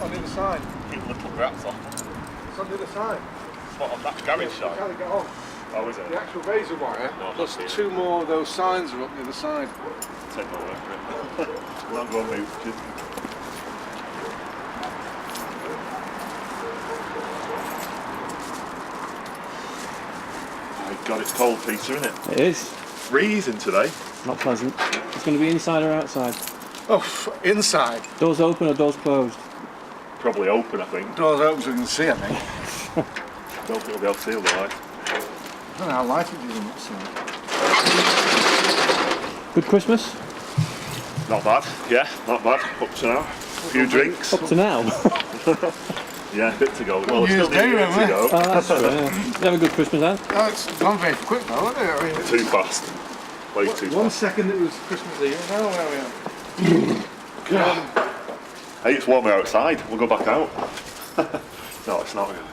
On the other side. People have put rats on. It's on the other side. What, on that garage side? You can't get on. Oh, is it? The actual razor wire, No, plus two more of those signs are up the other side. Take my word for it. We'll not go and move. My God, it's cold, Peter, isn't it? It is. Freezing today. Not pleasant. It's going to be inside or outside? Oh, inside. Doors open or doors closed? Probably open, I think. Doors open so we can see, I think. Don't think we'll be able to see all the light. I don't know how light it is on that side. Good Christmas? Not bad, yeah, not bad. Up to now. A few drinks. Up to now? Yeah, a bit to go. Well, New Year's still a Day, bit to remember? go. Oh, that's true, yeah. You have a good Christmas, Anne? Oh, it's gone very quick though, isn't it? I mean, Too fast. Way too fast. 1 second it was Christmas Eve, now where are we at? Hey, it's warmer outside. We'll go back out. No, it's not really.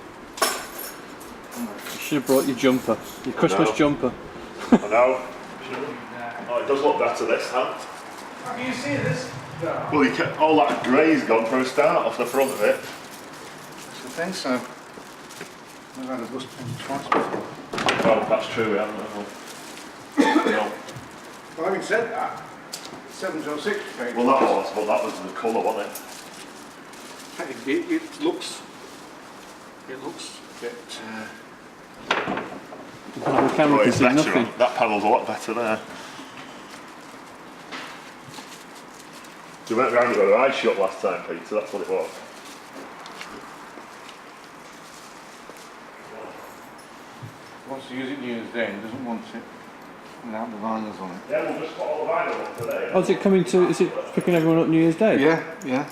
You should have brought your jumper. Your Christmas jumper. I know. Oh, it does look better this time. How can you see this? Well, you can, all that grey's gone for a start off the front of it. I should think so. We've had a bus twice before. Oh, that's true, we haven't. No. Well, having said that, 706 page. Well, that was the colour, wasn't it? It looks a bit. The camera can it's see better. nothing. That panel's a lot better there. So we went round with our eyes shut last time, Peter, that's what it was. Wants to use it New Year's Day and doesn't want it without the vinyls on it. Yeah, we'll just put all the vinyl up today. Oh, is it coming to, is it picking everyone up New Year's Day? Yeah.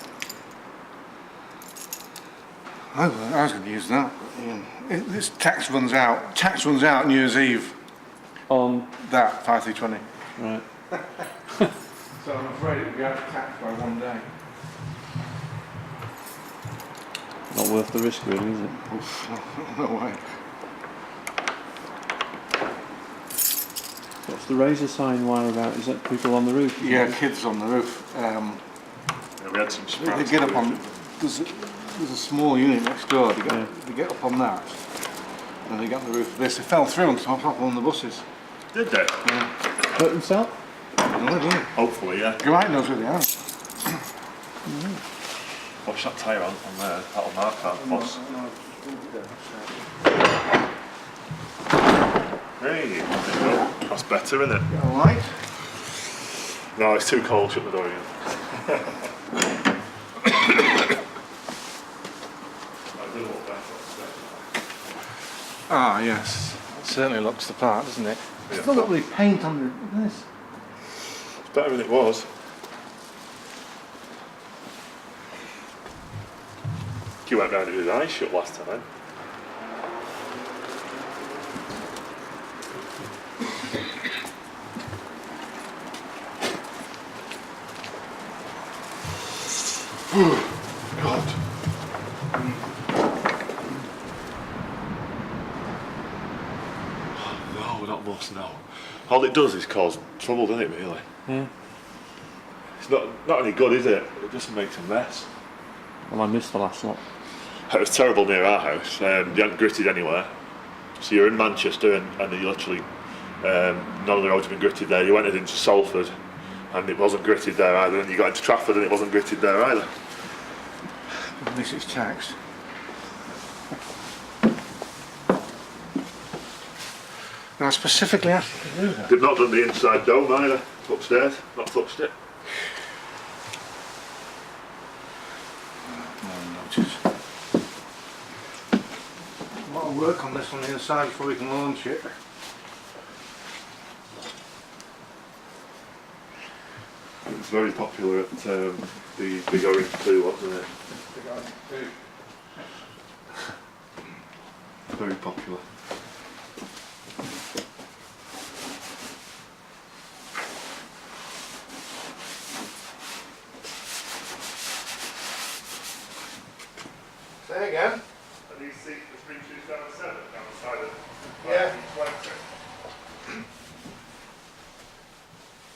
I was going to use that. But, yeah. This tax runs out New Year's Eve. On? That 5320. Right. So I'm afraid it'll be out of tax by 1 day. Not worth the risk really, is it? Oof, no way. What's the razor sign wire about? Is that people on the roof? Yeah, kids on the roof. Yeah, we had some They sprats get on up the on. roof. There's a small unit next door. They get up on that, and they get on the roof of this. They fell through on top of one of the buses. Did they? Yeah. Hurt themselves? No, they didn't. Hopefully, yeah. Right knows where they are. Watch that tyre on there, that'll mark that bus. There you go. That's better, isn't it? Get a light. No, it's too cold, shut the door again. Ah, yes. It certainly looks the part, doesn't it? Yeah. Still got really paint on the. Look at this. It's better than it was. He went round with his eyes shut last time. God. No, not more snow. All it does is cause trouble, doesn't it, really? Yeah. It's not any good, is it? It just makes a mess. Well, I missed the last lot. It was terrible near our house. You hadn't gritted anywhere. So you're in Manchester and you literally, none of the roads have been gritted there. You went into Salford and it wasn't gritted there either. And you got into Trafford and it wasn't gritted there either. At least it's taxed. Now I specifically asked you to do that. They've not done the inside dome either. Upstairs, not touched it. No notice. A lot of work on this on the inside before we can launch it. It's very popular at the Big Orange 2, wasn't it? Very popular. Say again? Are these seats the 3277 down the side of Yeah. 20?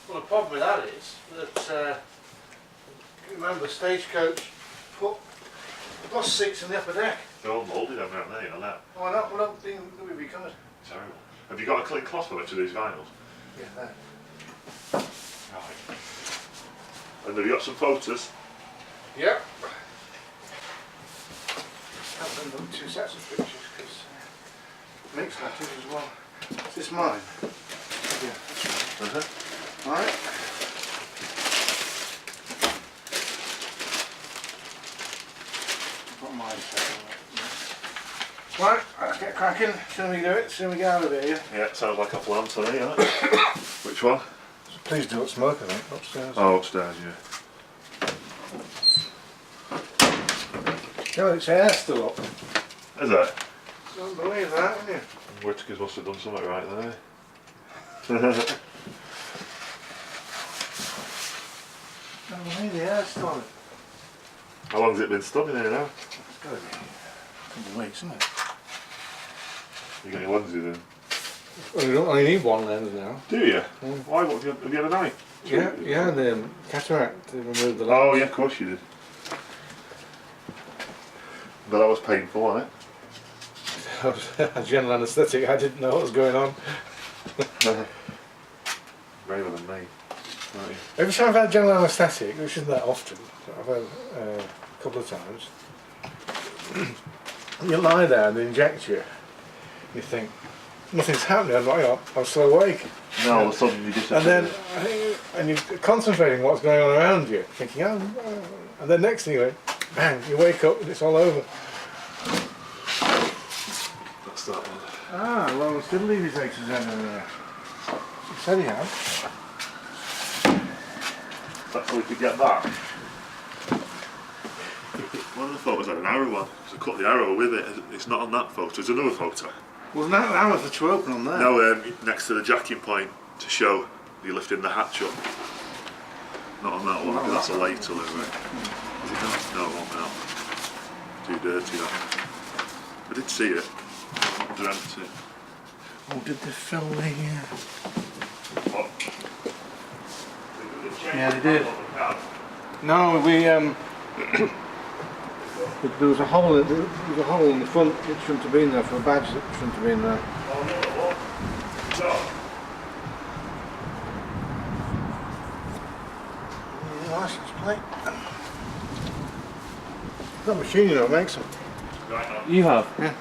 Well, the problem with that is that, remember, Stagecoach put the bus seats in the upper deck. They're all moulded over aren't they, on that? Oh, I don't think that would be good. Terrible. Have you got a clean cloth on each of these vinyls? Yeah, there. Right. And have you got some photos? Yep. I've done 2 sets of pictures because Mick's left it as well. Is this mine? Yeah, that's right. Alright. Got mine set. Right, let's get cracking. Soon we do it, soon we get out of here. Yeah, it sounds like a plan today, doesn't it? Which one? Please do not smoke, I think, upstairs. Oh, upstairs, yeah. No, its hair's still up. Is it? Don't believe that, can you? Whitakers must have done something right there. Don't believe the hair's still on it. How long's it been stuck in here now? It's got to be a couple of weeks, isn't it? You got your lenses in? Well, you don't only need one lens now. Do you? Mm. Why? What, have you had a night? Yeah, the cataract to remove the lens. Oh, yeah, of course you did. But that was painful, wasn't it? I was a general anaesthetic, I didn't know what was going on. Braver than me. Right. Every time I've had general anaesthetic, which isn't that often, but I've had a couple of times, you lie there and they inject you. You think, nothing's happening, I'm still awake. No, all of a sudden you just... And then, and you're concentrating what's going on around you, thinking, and then next thing you go, bang, you wake up and it's all over. That's that one. Ah, Lawrence did leave his X's in there. He said he had. That's how we could get that. One of the photos had an arrow on, so I cut the arrow with it. It's not on that photo, there's another photo. Well, that was the two open on there. No, next to the jacking point to show you're lifting the hatch up. Not on that one, because that's a later delivery. Is it not? No, it won't be that. Too dirty that. I did see it. They're empty. Oh, did they fill the... What? Yeah, they did. No, we there was a hole in the front that shouldn't have been there for a badge that shouldn't have been there. Yeah, license plate. That machine, you know, makes them. You have? Yeah.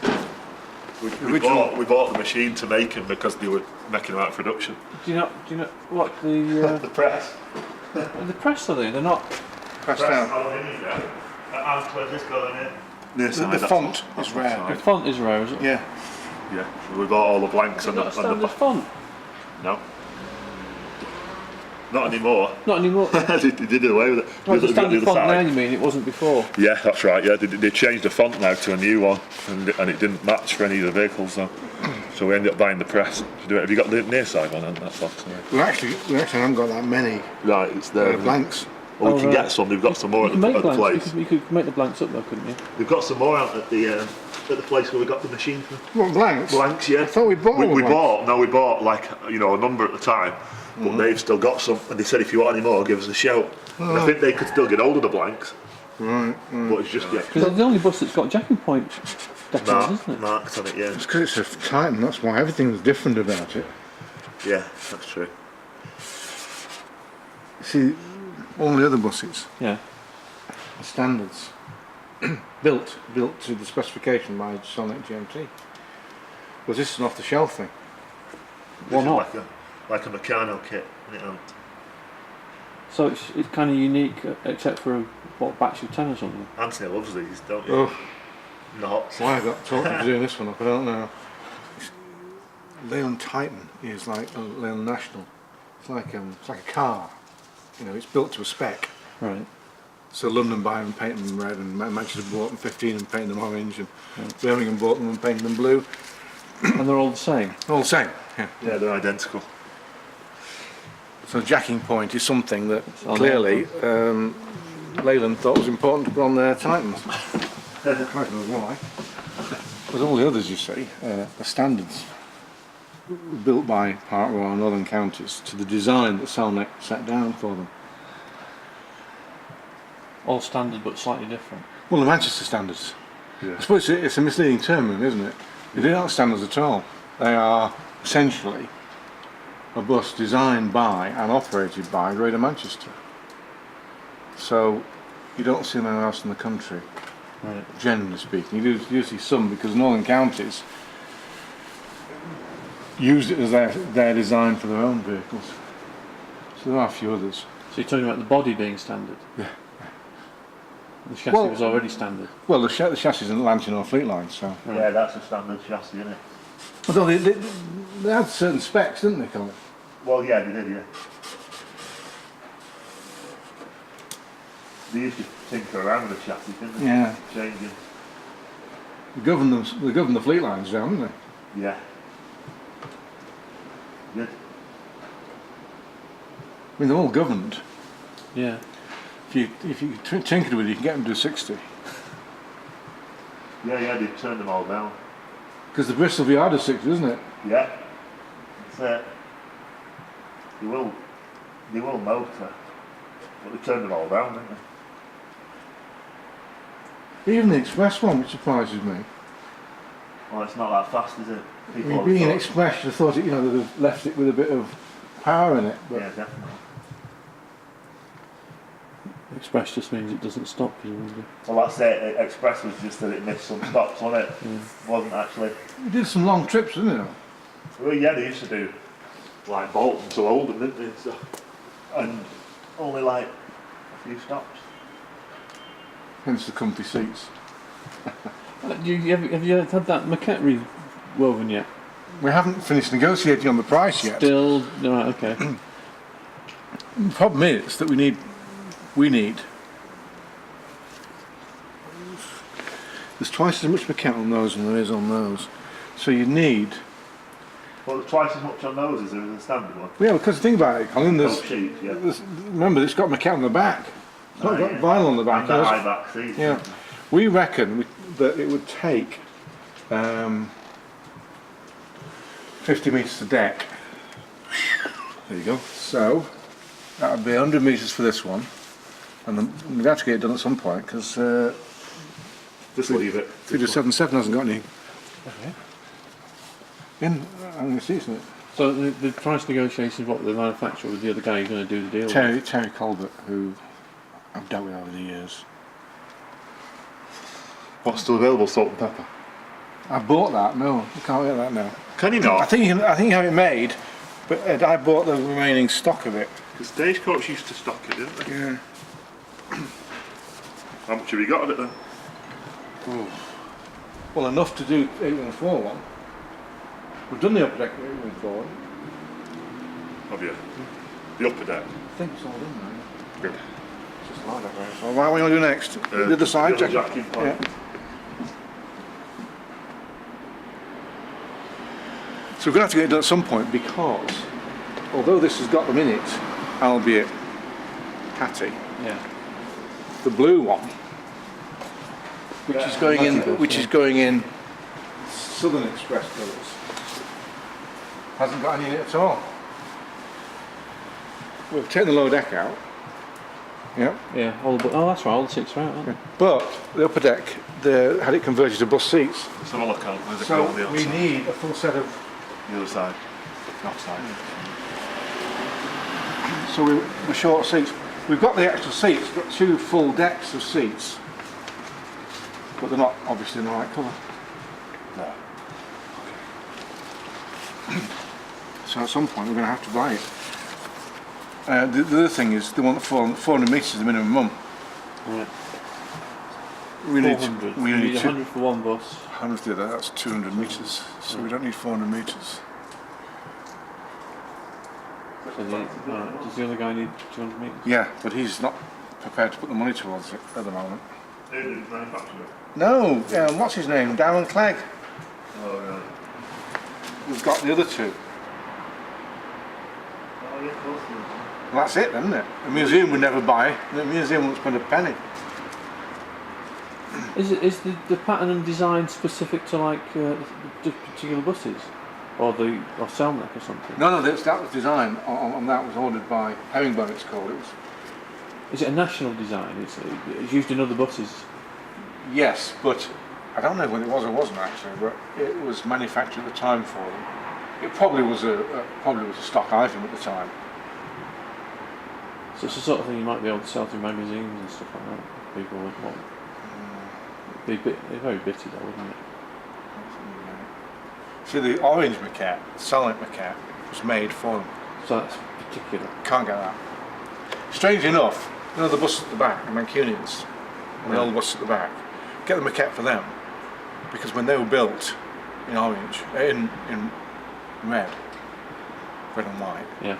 We bought the machine to make them because they were making them out of production. Do you know what the The press. the press are they? They're not. Pressed down. Aluminium, yeah. Where's this going in? The font is rare. The font is rare, is it? Yeah. Yeah, we bought all the blanks and Not a standard font. No. Not anymore. Not anymore. they did away with it. Right, the The standard other font side. now, you mean? It wasn't before. Yeah, that's right. Yeah, they changed the font now to a new one, and it didn't match for any of the vehicles. So we ended up buying the press to do it. Have you got the near side one? That's off. We actually haven't got that many Right, it's there. blanks. Well, we Oh, can right. get some. They've got some more You at can the, make at the blanks. place. You could make the blanks up though, couldn't you? We've got some more out at the place where we got the machine from. What, blanks? Blanks, yeah. I thought we bought all We blanks. bought like a number at the time, but they've still got some. And they said if you want any more, give us a shout. And I think they could still get hold of the blanks. Right. But it's just Because it's the only bus that's got jacking point deckings, isn't it? marked on it. Yeah, It's because it's a Titan, that's why everything's different about it. yeah, that's true. See, all the other buses Yeah. are standards. built to the specification by SELNEC GMT. Because this is an off-the-shelf thing. This Why is not? like a Meccano kit, isn't it? So it's kind of unique, except for what, batch of 10 or something. Anthony loves these, don't you? Oh, Not. why I got taught to doing this one up, I don't know. Leon Titan is like a Leon National. It's like a car. You know, it's built to a spec. Right. So London buy them and paint them red, and Manchester bought them 15 and paint them orange, and Birmingham bought them and painted them blue. And they're all the same. All the same. Yeah. Yeah, they're identical. So jacking point is something that on clearly Leyland thought was important to put on their Titans. Quite knows why. But all the others, you see, are standards built by part of our northern counties to the design that SELNEC set down for them. All standard but slightly different. Well, the Manchester standards. Yeah. I suppose it's a misleading term, isn't it? They're not standards at all. They are essentially a bus designed by and operated by Greater Manchester. So you don't see them anywhere else in the country, Right. generally speaking. You do see some because northern counties use it as their design for their own vehicles. So there are a few others. So you're talking about the body being standard? Yeah. The chassis Well- was already standard. Well, the chassis isn't Lancing or Fleetline, so. Right. Yeah, that's a standard chassis, isn't it? Although they had certain specs, didn't they, Colin? Well, yeah, they did, yeah. They used to tinker around with the chassis, didn't they? Yeah. Changing. They govern the Fleetlines down, didn't they? Yeah. Good. I mean, they're all governed. Yeah. If you tinkered with it, you can get them to do 60. Yeah, they turned them all down. Because the Bristol VR does 60, isn't it? Yeah. It's they will motor, but they turned them all down, didn't they? Even the Express one, which surprises me. Well, it's not that fast, is it? People Being an thought- Express, I thought they'd have left it with a bit of power in it. But Yeah, definitely. Express just means it doesn't stop, presumably. Well, that's it. Express was just that it missed some stops, wasn't it? Wasn't actually. it did some long trips, didn't it? Well, yeah, they used to do like Bolton to Oldham, didn't they? So, and only like a few stops. Hence the comfy seats. Have you had that maquette rewoven yet? We haven't finished negotiating on the price yet. Still, no, right, okay. The problem is that we need. There's twice as much maquette on those than there is on those. So you need. Well, there's twice as much on those as there is in the standard one. Yeah, because the thing about it, Colin, Those sheets, yeah. remember it's got maquette on the back. It's not got vinyl on the back. And the high back seats. Yeah, we reckon that it would take 50 metres to deck. There you go. So that would be 100 metres for this one, and then we'd have to get it done at some point because Just leave it. 377 hasn't got any. Okay. In, I'm going to see isn't it? So the price negotiations, what the manufacturer with the other guy who's going to do the deal with? Terry Colbert, who I've dealt with over the years. What's still available? Salt and pepper. I bought that. No, you can't get that now. Can you I not? think you have it made, but I bought the remaining stock of it. Because Stagecoach used to stock it, didn't they? Yeah. How much have you got of it then? Well, enough to do 814 one. We've done the upper deck 814. Have you? The upper deck. I think it's all done now. Good. It's just like that, right? So what are we going to do next? The other side, the other Jack? jacking point. Yeah. So we're going to have to get it done at some point because, although this has got them in it, albeit catty, Yeah. the blue one, which Yeah, is going in, Matty which Bus, is going in Southern Express colours, hasn't got any in it at all. We've taken the lower deck out. Yeah. Yeah, all the, oh that's right, all the seats are out, aren't they? But the upper deck, they had it converted to bus seats. Let's have a look on. There's a So girl on the we outside. need a full set of. The other side. Outside. So we're short of seats. We've got the extra seats. We've got 2 full decks of seats, but they're not obviously in the right colour. No. So at some point we're going to have to buy it. The other thing is they want 400 metres is the minimum month. Right. We need 400. we You need need 100 for one bus. 100 to that. That's 200 metres. So we don't need 400 metres. So right, does the other guy need 200 metres? Yeah, but he's not prepared to put the money towards it at the moment. Who did manufacture it? No, what's his name? Darren Clegg. Oh, right. We've got the other two. Oh, yeah, of course. Well, that's it then, isn't it? A museum would never buy. The museum won't spend a penny. Is the pattern and design specific to like the particular buses, or SELNEC or something? No, that was designed on that was ordered by Herringbone. It's called. It was. Is it a national design? It's used in other buses. Yes, but I don't know whether it was or wasn't actually. But it was manufactured at the time for them. It probably was a stock item at the time. So it's the sort of thing you might be able to sell through magazines and stuff like that. People would want. It'd be very bitty though, wouldn't it? See, the orange maquette, the SELNEC maquette, was made for them. So that's particular. Can't get that. Strange enough, you know the bus at the back, the Mancunians, and the old bus at the back, get the maquette for them, because when they were built in orange, in red and white, Yeah.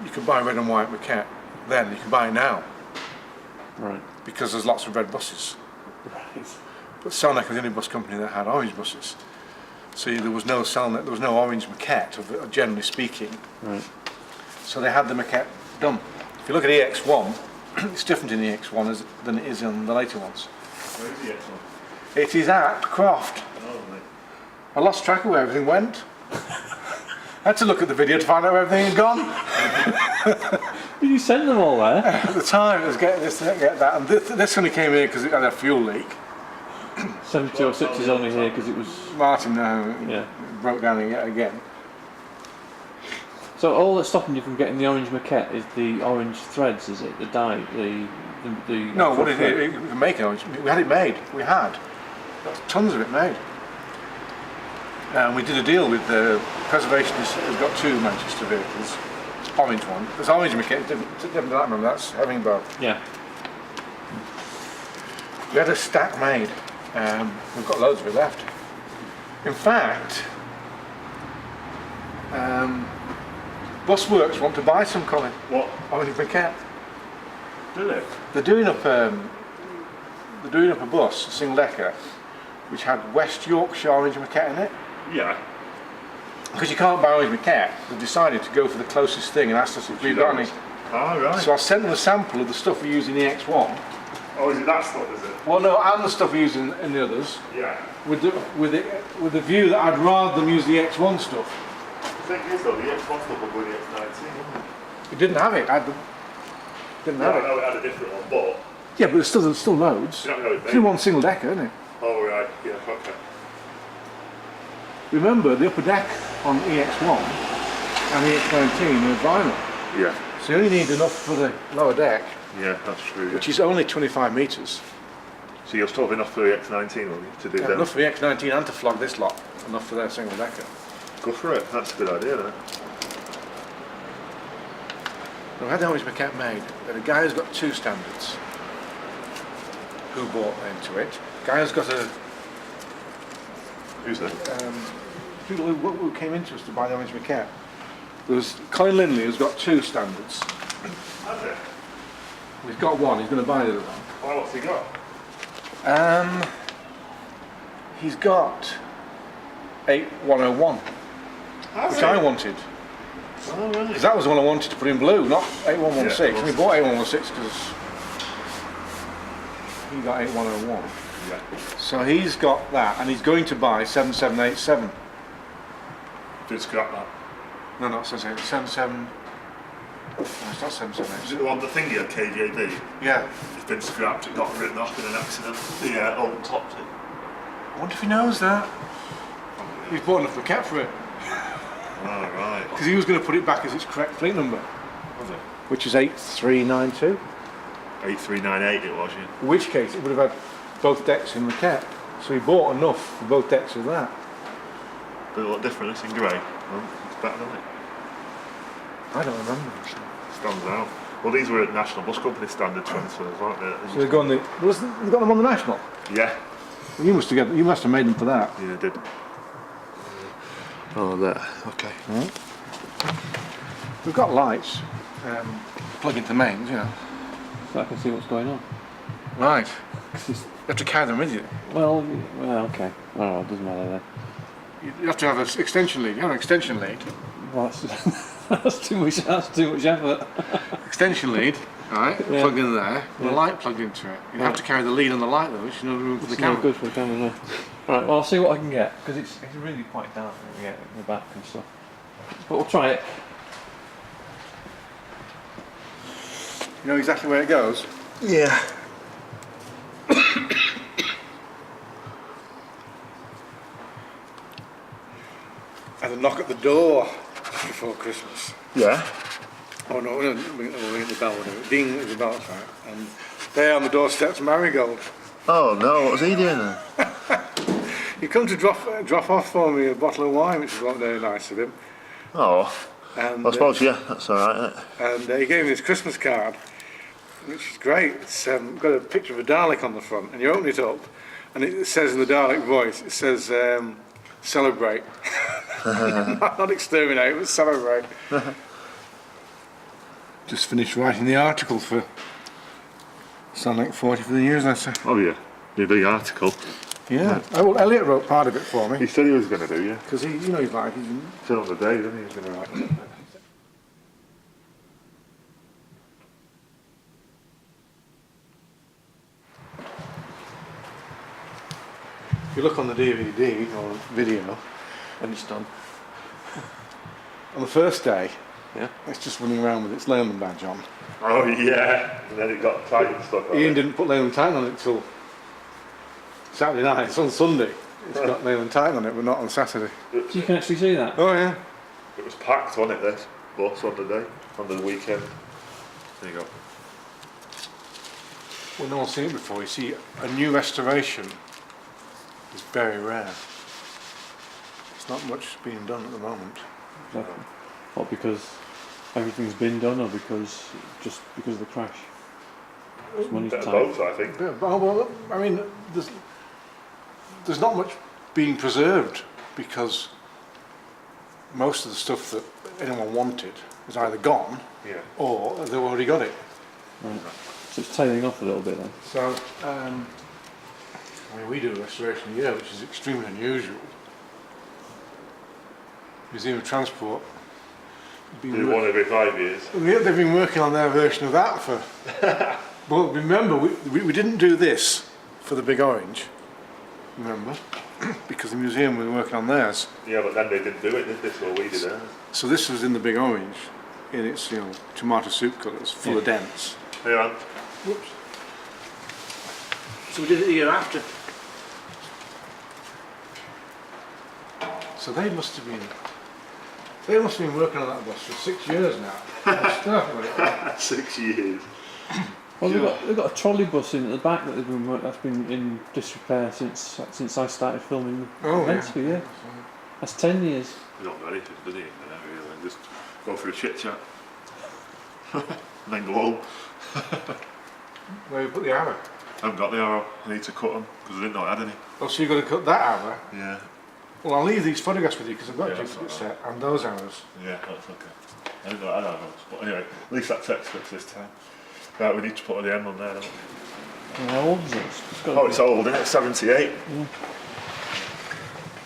you could buy a red and white maquette then, you can buy it now, Right. because there's lots of red buses. Right. But SELNEC was the only bus company that had orange buses. So there was no SELNEC, there was no orange maquette, generally speaking. Right. So they had the maquette done. If you look at EX1, it's different in EX1 than it is in the later ones. Where is the X1? It is at Croft. Oh, right. I lost track of where everything went. I had to look at the video to find out where everything had gone. Did you send them all there? At the time it was get this, get that, and this only came here because it had a fuel leak. 7206 is only here because it was. Martin Yeah. broke down yet again. So all that's stopping you from getting the orange maquette is the orange threads, is it? The dye, the No, actual what is thread? it? We can make orange. We had it made. We had. Got tons of it made. And we did a deal with the Preservationist who's got two Manchester vehicles. Orange one. There's orange maquette, different to that, remember, that's Herringbone. Yeah. We had a stack made. We've got loads of it left. In fact, Busworks want to buy some, Colin. What? Orange maquette. Do they? They're doing up a bus, a single decker, which had West Yorkshire orange maquette in it. Yeah. Because you can't buy orange maquette, they've decided to go for the closest thing and asked us if we've got any. Oh, right. So I sent them a sample of the stuff we use in the X1. Oh, is it that stuff, is it? Well, no, and the stuff we use in the others. Yeah. With the view that I'd rather them use the X1 stuff. The thing is though, the X1 stuff will go in the X19, wouldn't it? It didn't have it. Didn't have I it. know it had a different one, but Yeah, but there's still loads. you don't know it It's only one single decker, isn't it? Oh, right, yeah, okay. Remember, the upper deck on EX1 and the X19 are vinyl. Yeah. So you only need enough for the lower deck, Yeah, that's true. which is only 25 metres. So you'll still have enough for the X19, will you, to do that? Enough for the X19 and to flog this lot. Enough for their single decker. Go for it. That's a good idea, then. We had the orange maquette made, but a guy who's got two standards who bought into it. Guy who's got a Who's that? people who came into us to buy the orange maquette. There was Colin Lindley who's got two standards. Has it? He's got one, he's going to buy the other one. Oh, what's he got? He's got 8101, which I wanted. Oh, right. Because that was the one I wanted to put in blue, not 8116. Yeah, We bought 8116 because he got 8101. Yeah. So he's got that, and he's going to buy 7787. Did scrap that. No, not 77. No, it's not Is 7787. it the one, the thingy at KJB? Yeah. It's been scrapped, it got written off in an accident. The old topped it. I wonder if he knows that. He's bought enough maquette for it. Oh, right. Because he was going to put it back as its correct fleet number, Was it? which is 8392. 8398 it was, yeah. In which case it would have had both decks in maquette. So he bought enough for both decks of that. But a lot different, it's in grey. Well, it's better, doesn't it? I don't remember. Stands out. Well, these were at National Bus Company standard transfers, weren't they? So they've got them on the National. Yeah. Well, you must have made them for that. Yeah, I did. Oh, there. Okay. Right. We've got lights, plug into mains, you know. So I can see what's going on. Right. You have to carry them with you. Well, okay. Oh, it doesn't matter then. You have to have an extension lead. You have an extension lead. Well, that's too much. That's too much effort. Extension lead, right? Yeah. Plugged in there. With Yeah. a light plugged into it. You have to carry the lead and the light though, which is no room for the It's no camera. good for the camera. No. Right. Well, I'll see what I can get because it's really quite dark when we get in the back and stuff. But we'll try it. You know exactly where it goes? Yeah. I had a knock at the door before Christmas. Yeah. Oh no, we'll ring the bell. We'll do it. Ding is the bell, right? And there on the doorstep's Marigold. Oh no, what was he doing then? He come to drop off for me a bottle of wine, which was very nice of him. Oh, And I suppose, yeah, that's alright, isn't it? and he gave me his Christmas card, which is great. It's got a picture of a Dalek on the front, and you open it up, and it says in the Dalek voice, it says, celebrate. Not exterminate, but celebrate. Just finished writing the article for SELNEC 40 for the newsletter. Oh yeah, the big article. Yeah. Oh, well, Elliot wrote part of it for He me. said he was going to do, yeah. Because he's like, he's Said on the day, didn't he? He was going to write it. if you look on the DVD or video, When it's done. on the first day, Yeah. it's just running around with its Leyland badge on. Oh yeah, and then it got tight and stuck on Ian it. didn't put Leyland Titan on it till Saturday night. It's on Sunday. It's got Leyland Titan on it, but not on Saturday. So you can actually see that. Oh yeah. It was packed, wasn't it, this bus on the day, on the weekend. There you go. Well, no one's seen it before. You see, a new restoration is very rare. It's not much being done at the moment. Exactly. Not because everything's been done, or because of the crash. It's money's Bit of tight. both, I think. Well, I mean, there's not much being preserved because most of the stuff that anyone wanted is either gone Yeah. or they've already got it. Right. So it's tailing off a little bit then. So, I mean, we do a restoration a year, which is extremely unusual. Museum of Transport. Do one every 5 years. They've been working on their version of that for. Well, remember, we didn't do this for the Big Orange. Remember, because the museum was working on theirs. Yeah, but then they didn't do it, did they? So we did it. So this was in the Big Orange, in its tomato soup colours, full of dents. Hey, man. Whoops. So we did it the year after. So they must have been working on that bus for 6 years now. Stuff like that. 6 years. Well, they've got a trolley bus in at the back that's been in disrepair since I started filming Oh, events for yeah. That's 10 years. He's not got anything, does he? Really. Just go for a chit chat. And then go home. Where you put the arrow? I haven't got the arrow. I need to cut them because I didn't know I had any. Oh, so you've got to cut that arrow? Yeah. Well, I'll leave these photographs with you because I've got Yeah, a that's duplicate all right. set and those arrows. Yeah, that's okay. I didn't know I had arrows. But anyway, at least that text fits this time. Right, we need to put the end on there, don't we? How old is it? It's old, isn't it? 78. Yeah.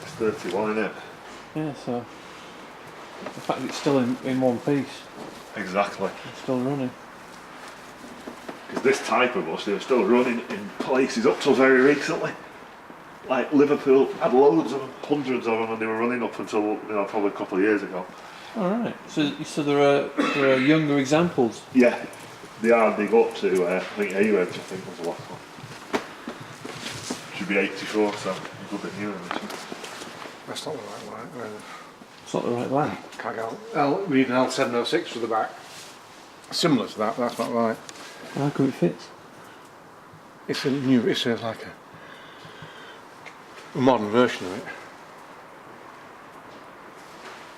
It's 31, isn't it? Yeah, so the fact that it's still in one piece, Exactly. it's still running. Because this type of bus, they were still running in places up till very recently. Like Liverpool had loads of them, hundreds of them, and they were running up until probably a couple of years ago. All right. So there are younger examples. Yeah, they are. They go up to I think A-Wedge, I think was the last one. Should be 84, so a good bit newer than this one. That's not the right line. It's not the right line. Can't go. Read an L706 for the back. Similar to that, but that's not right. How come it fits? It's like a modern version of it.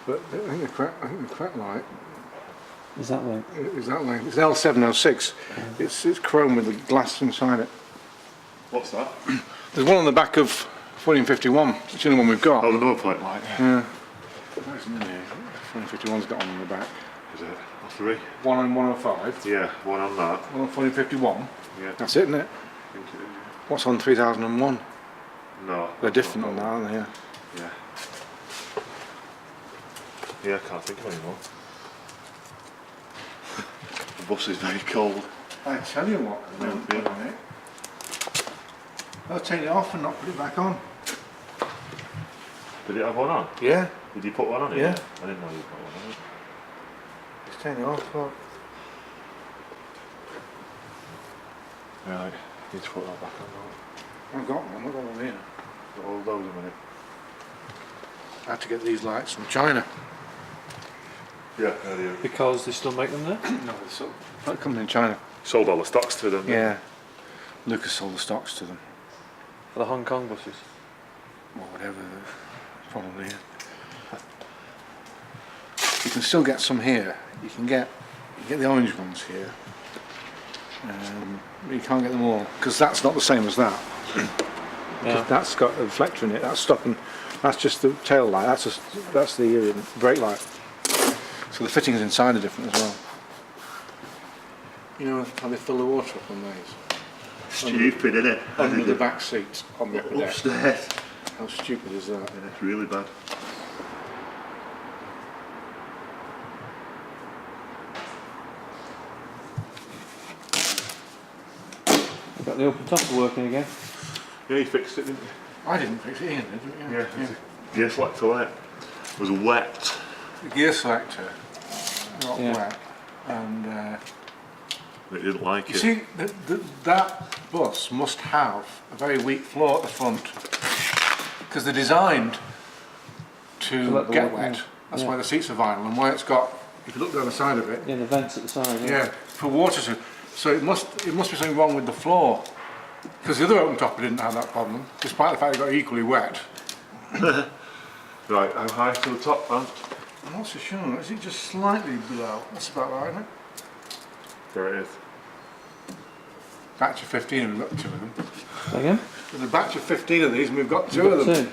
But I think the correct light Is that like? is that light. It's an L706. It's chrome with the glass inside it. What's that? There's one on the back of 1451. It's the only one we've got. Oh, the number plate light. Yeah. 1451's got one on the back. Is it? Or 3? One on 105. Yeah, one on that. One on 4051. Yeah. That's it, isn't it? I think it is, What's on 3001? yeah. No. They're different on that, aren't they? Yeah. Yeah. Yeah, I can't think of any more. The bus is very cold. I tell you what, Yeah. I'll take it off and not put it back on. Did it have one on? Yeah. Did you put one on it? Yeah. I didn't know you put one on it. Just take it off. Look. Right, need to put that back on. I've got one. I've got one here. Got all those a minute. I had to get these lights from China. Yeah, earlier. Because they still make them there? No, it's that company in China. Sold all the stocks to them. Yeah. Lucas sold the stocks to them. For the Hong Kong buses? Or whatever. Probably. You can still get some here. You get the orange ones here. But you can't get them all because that's not the same as that. Yeah. That's got a reflector in it. That's stopping. That's just the tail light. That's the brake light. So the fittings inside are different as well. You know how they fill the water up on these? Stupid, isn't it? Under the back seat on the upper deck. Upstairs. How stupid is that? Yeah, it's really bad. I've got the open topper working again. Yeah, you fixed it, didn't you? I didn't fix it, Ian did, didn't you? Yeah. Gear selector light was wet. The gear selector got Yeah. wet, and It didn't like you it. see that bus must have a very weak floor at the front because they're designed to let the get water- wet. That's yeah. why the seats are vinyl, and why it's got. If you look down the side of it, Yeah, the vents at the side. yeah, for water to. So it must be something wrong with the floor because the other open topper didn't have that problem, despite the fact it got equally wet. Right, how high to the top, man? I'm not so sure. Is it just slightly below? That's about right, isn't it? There it is. Batch of 15 and we've got 2 of them. Again? There's a batch of 15 of these and we've got 2 of them. Two.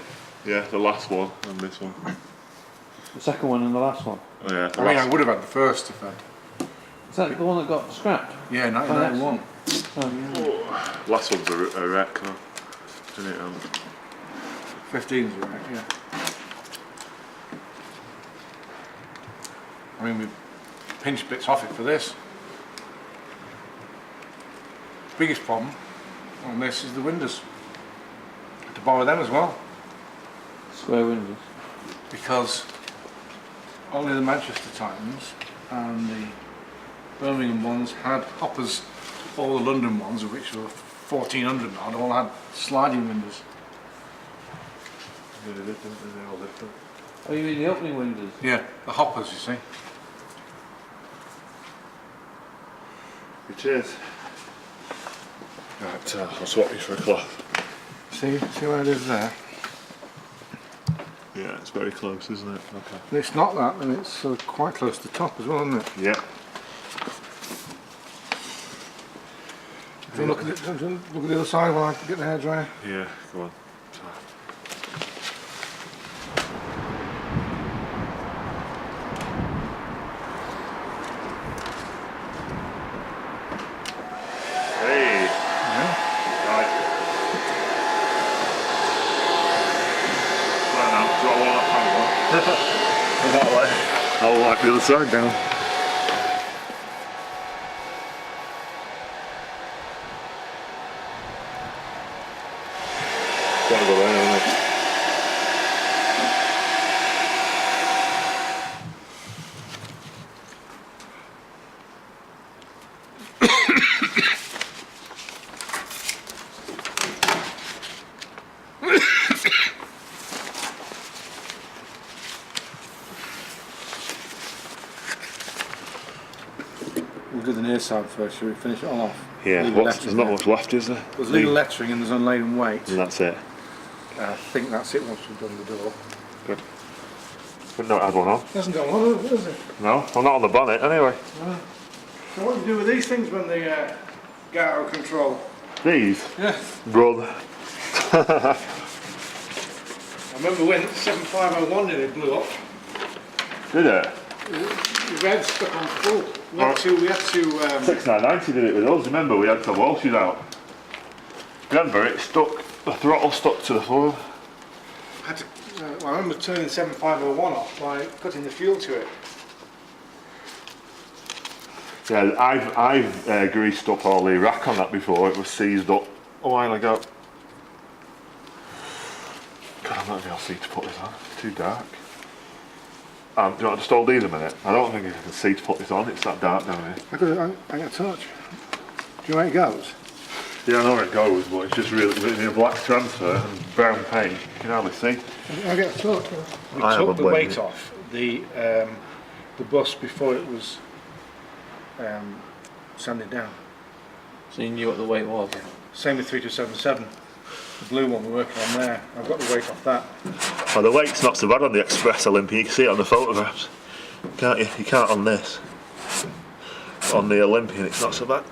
Yeah, the last one and this one. The second one and the last one. Oh, yeah, the I mean, I last would have had the first if I'd. Is that the one that got scrapped? Yeah, 1991. Oh, last one's a wreck, huh? Isn't it? 15's right, yeah. I mean, we've pinched bits off it for this. Biggest problem on this is the windows. Had to borrow them as well square windows. because only the Manchester Titans and the Birmingham ones had hoppers. All the London ones, of which were 1,400 odd, all had sliding windows. Yeah, they're all different. Oh, you mean the opening windows? Yeah, the hoppers, you see. It is. Right, I'll swap you for a cloth. See where it is there? Yeah, it's very close, isn't it? Okay. And it's not that, and it's quite close to the top as well, isn't it? Yeah. Do you want to look at the other side while I get the hairdryer? Yeah, go on. Hey! Yeah. Right. Well, now, do I want that panel on? That way. I'll wipe the other side down. Gotta go there, isn't it? We'll do the near side first, shall we finish it all off? Yeah, Leave the there's lettering not there. much left, is there? There's little lettering and there's unladen weight. And that's it. I think that's it once we've done the door. Good. But no, add one on. It hasn't got one, has it? No, well, not on the bonnet anyway. So what do you do with these things when they get out of control? These? Yeah. Run. I remember when 7501 nearly blew up. Did it? The red stuck on full. We had to 6990 did it with us. Remember, we had the Walshes out. Remember, it stuck. The throttle stuck to the floor. I remember turning 7501 off by putting the fuel to it. Yeah, I've greased up all the rack on that before. It was seized up a while ago. God, I'm not going to see to put this on. It's too dark. Do you want to just hold these a minute? I don't think I can see to put this on. It's that dark down here. I got a torch. Do you know where it goes? Yeah, I know where it goes, but it's just really a black transfer and brown paint. You can hardly see. I get a torch. We took the weight off the bus before it was sanded down. So you knew what the weight was? Same with 3277. The blue one we're working on there. I've got the weight off that. Well, the weight's not so bad on the Express Olympia. You can see it on the photographs, can't you? You can't on this. On the Olympian, it's not so bad.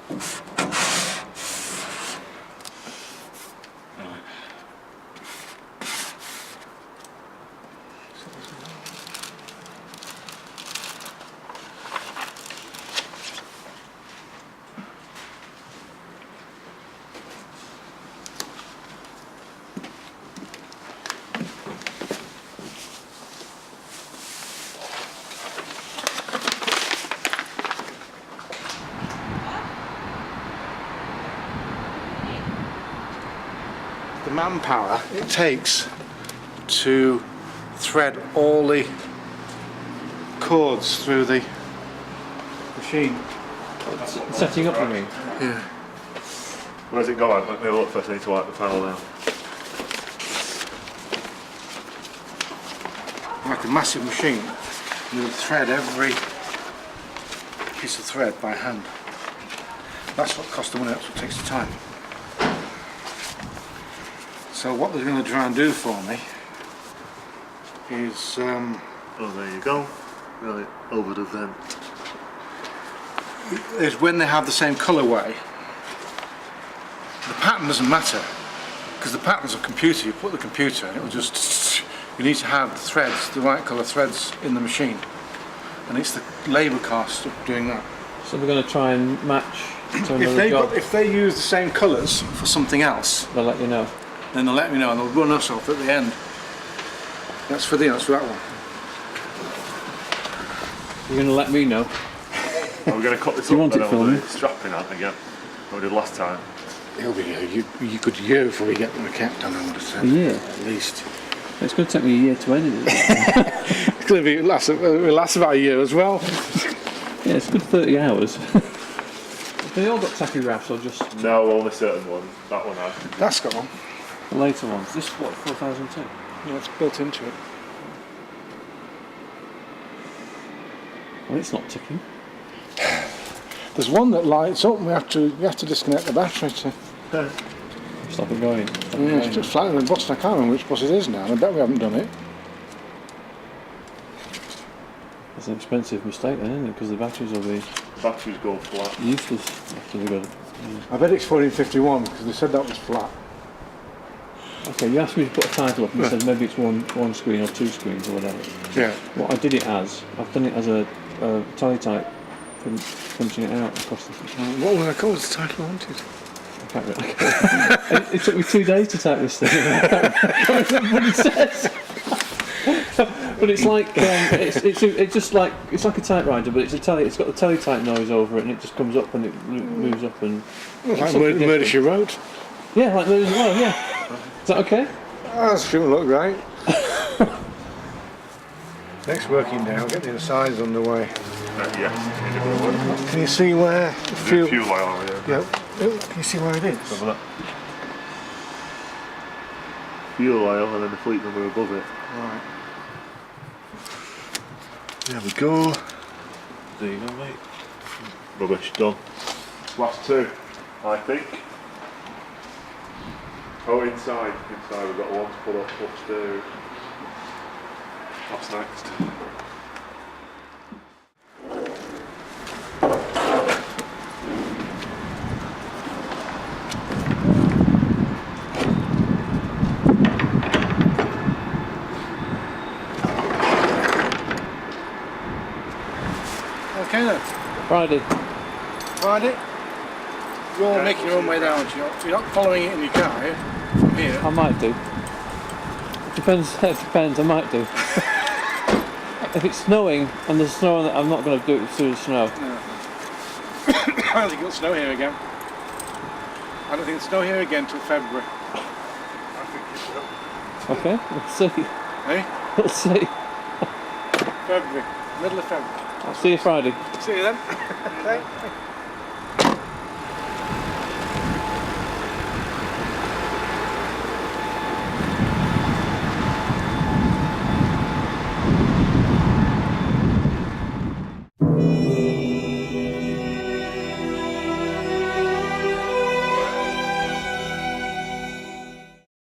The manpower it takes to thread all the cords through the machine. Setting up, I mean. Yeah. Where's it going? Let me look first. I need to wipe the panel down. Like a massive machine, you would thread every piece of thread by hand. That's what costs the money, that's what takes the time. So what they're going to try and do for me is Oh, there you go. Right, over the vent. is when they have the same colourway, the pattern doesn't matter, because the pattern's a computer. You put the computer and it will just, you need to have the threads, the right colour threads in the machine, and it's the labour cost of doing that. So they're going to try and match to another job. If they use the same colours for something else, They'll let you know. then they'll let me know and they'll run us off at the end. That's for that one. You're going to let me know. We're going to cut this Do you up want it and filming? the strapping out again. Like we did last time. It'll be you could year before we get the cap done, I would have said. A year? At least. It's going to take me a year to edit it. It's going to last about a year as well. Yeah, it's a good 30 hours. They all got tachygraphs or just No, only certain ones. That one has. That's got one. the later ones? This what, 4002? Yeah, it's built into it. Well, it's not ticking. There's one that lights up and we have to disconnect the battery to Stop it going. it's just flat in the bus. I can't remember which bus it is now, and I bet we haven't done it. It's an expensive mistake then, isn't it? Because the batteries will be Batteries go flat. useless after they got it. I bet it's 1451 because they said that was flat. Okay, you asked me to put a title up and you said maybe it's one screen or two screens or whatever. Yeah. What I did it as, I've done it as a teletype, punching it out across the... What was I called? The title I wanted. I can't it took me 2 days to type this thing. I can't remember what it says. But it's like it's just like it's like a typewriter, but it's got the teletype noise over it, and it just comes up and it moves up and. Like Murder She Wrote. Yeah, like those as well. Yeah. Is that okay? That shouldn't look great. Next working day, I'll get the insides underway. Yeah. Can you see where the fuel? Fuel oil over there. Yeah. Can you see where it is? Have a look. Fuel oil and then the fleet number above it. Right. There we go. There you go, mate. Rubbish, done. Last two, I think. Oh, inside we've got one to put up upstairs. What's next? Okay then. Friday. Friday. You're making your own way down. You're not following it in your car, are you? From here. I might do. Depends. It depends. I might do. If it's snowing and there's snow, on it, I'm not going to do it through the snow. No. I don't think it'll snow here again. I don't think it'll snow here again till February. Okay, we'll see. Eh? We'll see. February. Middle of February. I'll see you Friday. See you then. Okay.